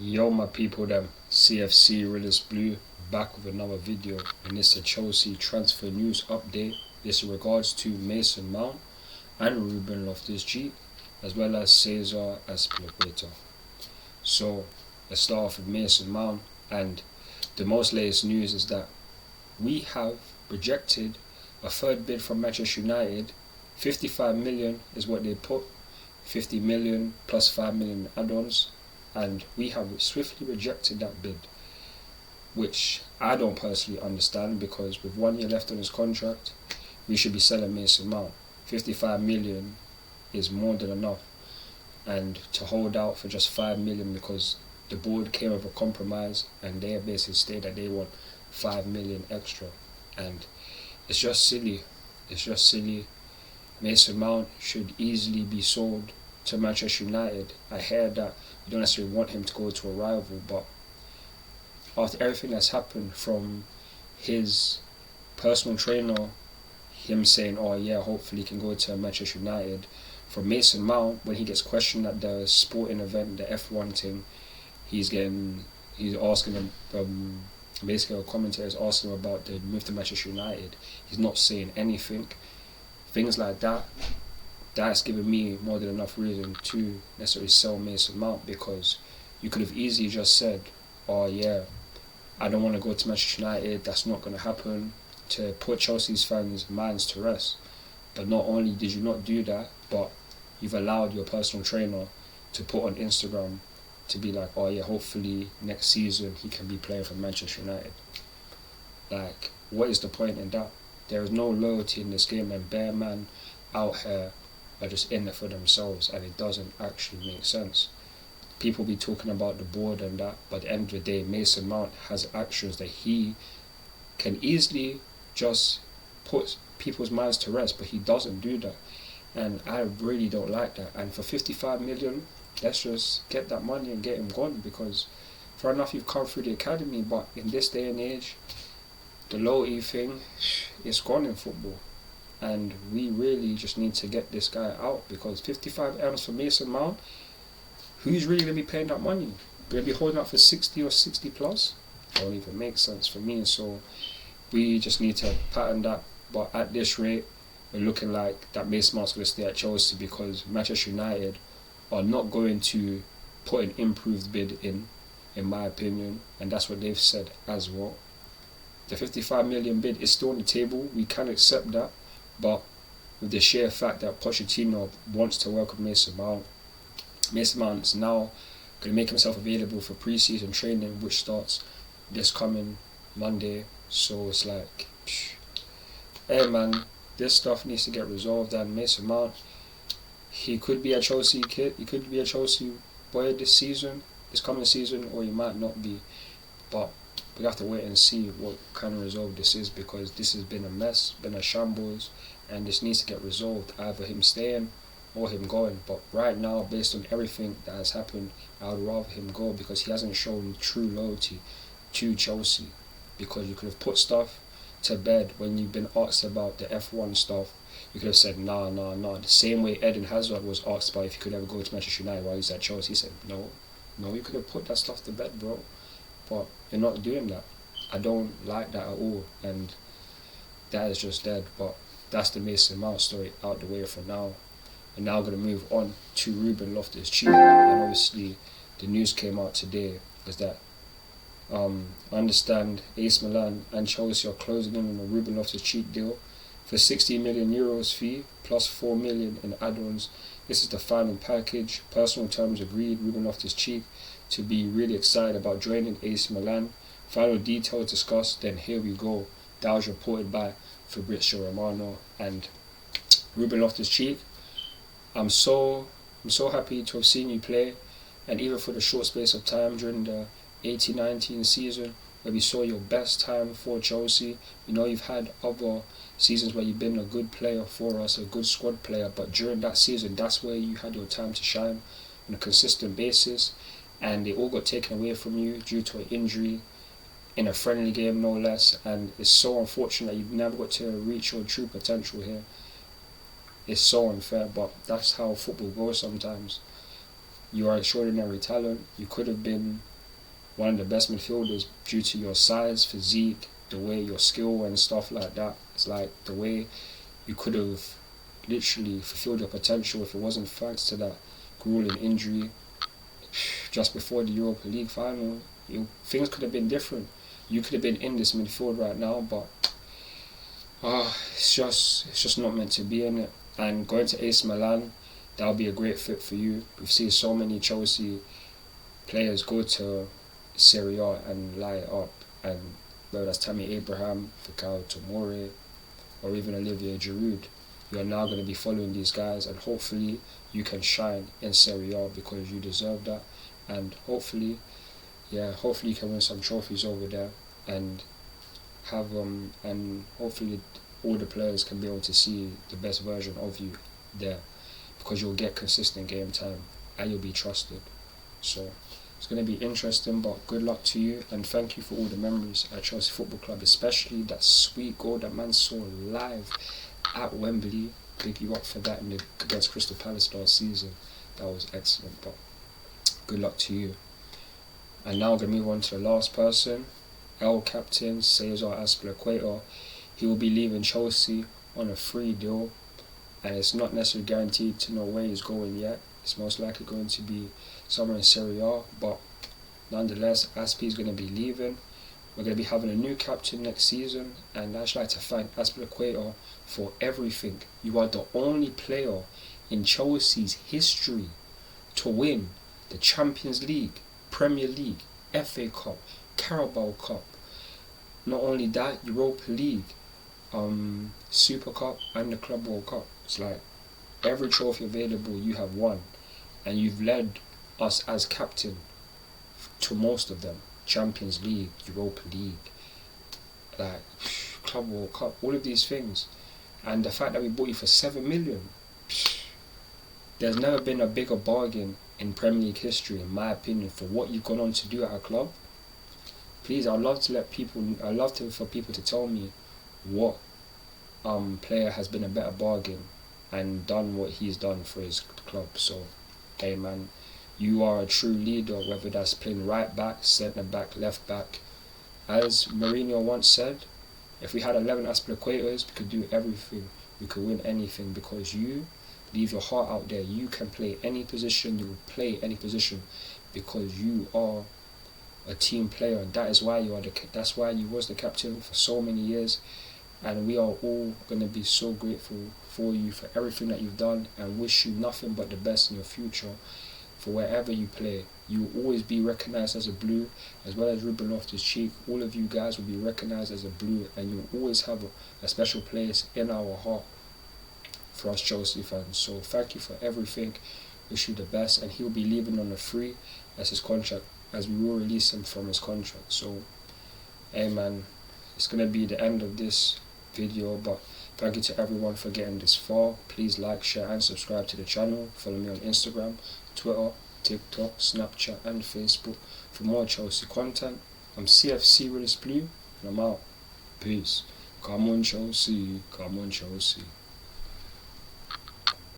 Yo my people, them CFC Realist Blue, back with another video, and it's a Chelsea transfer news update. This in regards to Mason Mount and Ruben Loftus-Cheek, as well as Cesar Azpilicueta. So let's start off with Mason Mount, and the most latest news is that we have rejected a third bid from Manchester United. 55 million is what they put, 50 million plus 5 million add-ons, and we have swiftly rejected that bid, which I don't personally understand, because with 1 year left on his contract, we should be selling Mason Mount. 55 million is more than enough, and to hold out for just 5 million because the board came with a compromise and they basically stated that they want 5 million extra, and it's just silly. It's just silly. Mason Mount should easily be sold to Manchester United. I hear that you don't necessarily want him to go to a rival, but after everything that's happened, from his personal trainer, him saying, oh yeah, hopefully he can go to Manchester United, from Mason Mount, when he gets questioned at the sporting event, the F1 thing, he's asking him, basically a commentator is asking him about the move to Manchester United. He's not saying anything. Things like that, that's given me more than enough reason to necessarily sell Mason Mount, because you could have easily just said, oh yeah, I don't want to go to Manchester United, that's not going to happen, to put Chelsea's fans' minds to rest. But not only did you not do that, but you've allowed your personal trainer to put on Instagram to be like, oh yeah, hopefully next season he can be playing for Manchester United. Like, what is the point in that? There is no loyalty in this game, and bare man out here are just in it for themselves, and it doesn't actually make sense. People be talking about the board and that, but at the end of the day, Mason Mount has actions that he can easily just put people's minds to rest, but he doesn't do that, and I really don't like that. And for 55 million, let's just get that money and get him gone, because fair enough, you've come through the academy, but in this day and age, the loyalty thing is gone in football, and we really just need to get this guy out, because 55 M's for Mason Mount, who's really going to be paying that money? Going to be holding out for 60 or 60 plus? Don't even make sense for me. So we just need to pattern that, but at this rate, we're looking like that Mason Mount's going to stay at Chelsea, because Manchester United are not going to put an improved bid in my opinion, and that's what they've said as well. The 55 million bid is still on the table, we can accept that, but with the sheer fact that Pochettino wants to work with Mason Mount is now going to make himself available for pre-season training, which starts this coming Monday. So it's like, hey man, this stuff needs to get resolved. And Mason Mount, he could be a Chelsea kid, he could be a Chelsea boy this coming season, or he might not be. But we have to wait and see what kind of resolve this is, because this has been a mess, been a shambles, and this needs to get resolved, either him staying or him going. But right now, based on everything that has happened, I would rather him go, because he hasn't shown true loyalty to Chelsea. Because you could have put stuff to bed when you've been asked about the F1 stuff. You could have said, nah. The same way Eden Hazard was asked about if he could ever go to Manchester United while he's at Chelsea. He said, no, you could have put that stuff to bed, bro. But you're not doing that. I don't like that at all, and that is just dead. But that's the Mason Mount story out the way for now. We're now going to move on to Ruben Loftus-Cheek, and obviously the news came out today is that I understand AC Milan and Chelsea are closing in on a Ruben Loftus-Cheek deal for 60 million euros fee plus 4 million in add-ons. This is the final package. Personal terms agreed. Ruben Loftus-Cheek to be really excited about joining AC Milan. Final details discussed. Then here we go. That was reported by Fabrizio Romano. And Ruben Loftus-Cheek, I'm so happy to have seen you play, and even for the short space of time during the 18-19 season where we saw your best time for Chelsea. You know, you've had other seasons where you've been a good player for us, a good squad player, but during that season, that's where you had your time to shine on a consistent basis, and they all got taken away from you due to an injury in a friendly game, no less. And it's so unfortunate that you've never got to reach your true potential here. It's so unfair, but that's how football goes sometimes. You are extraordinary talent. You could have been one of the best midfielders due to your size, physique, the way your skill and stuff like that. It's like the way you could have literally fulfilled your potential if it wasn't thanks to that grueling injury just before the Europa League final. Things could have been different. You could have been in this midfield right now, but it's just not meant to be in it. And going to AC Milan, that'll be a great fit for you. We've seen so many Chelsea players go to Serie A and light up, and whether that's Tammy Abraham, Fikayo Tomori, or even Olivier Giroud, you're now going to be following these guys, and hopefully you can shine in Serie A because you deserve that. And hopefully you can win some trophies over there, and have and hopefully all the players can be able to see the best version of you there, because you'll get consistent game time and you'll be trusted. So it's going to be interesting, but good luck to you, and thank you for all the memories at Chelsea Football Club, especially that sweet goal that man saw live at Wembley. Big you up for that against Crystal Palace last season. That was excellent, but good luck to you. And now I'm going to move on to the last person, El Captain Cesar Azpilicueta. He will be leaving Chelsea on a free deal, and it's not necessarily guaranteed to know where he's going yet. It's most likely going to be somewhere in Serie A, but nonetheless, Aspi is going to be leaving. We're going to be having a new captain next season, and I'd like to thank Azpilicueta for everything. You are the only player in Chelsea's history to win the Champions League, Premier League, FA Cup, Carabao Cup. Not only that, Europa League, Super Cup, and the Club World Cup. It's like every trophy available you have won, and you've led us as captain to most of them. Champions League, Europa League, like Club World Cup, all of these things. And the fact that we bought you for 7 million, there's never been a bigger bargain in Premier League history, in my opinion, for what you've gone on to do at our club. Please, I'd love for people to tell me what player has been a better bargain and done what he's done for his club. So, hey man, you are a true leader, whether that's playing right back, centre back, left back. As Mourinho once said, if we had 11 Azpilicuetas, we could do everything. We could win anything, because you leave your heart out there. You can play any position. You will play any position because you are a team player, and that is why that's why you was the captain for so many years. And we are all going to be so grateful for you for everything that you've done, and wish you nothing but the best in your future. For wherever you play, you will always be recognised as a blue, as well as Ruben Loftus-Cheek. All of you guys will be recognised as a blue, and you'll always have a special place in our heart for us Chelsea fans. So thank you for everything. Wish you the best, and he'll be leaving on a free as his contract, as we will release him from his contract. So, hey man, it's gonna be the end of this video, but thank you to everyone for getting this far. Please like, share and subscribe to the channel. Follow me on Instagram, Twitter, TikTok, Snapchat and Facebook for more Chelsea content. I'm CFC Realist Blue, and I'm out. Peace. Come on Chelsea, come on Chelsea.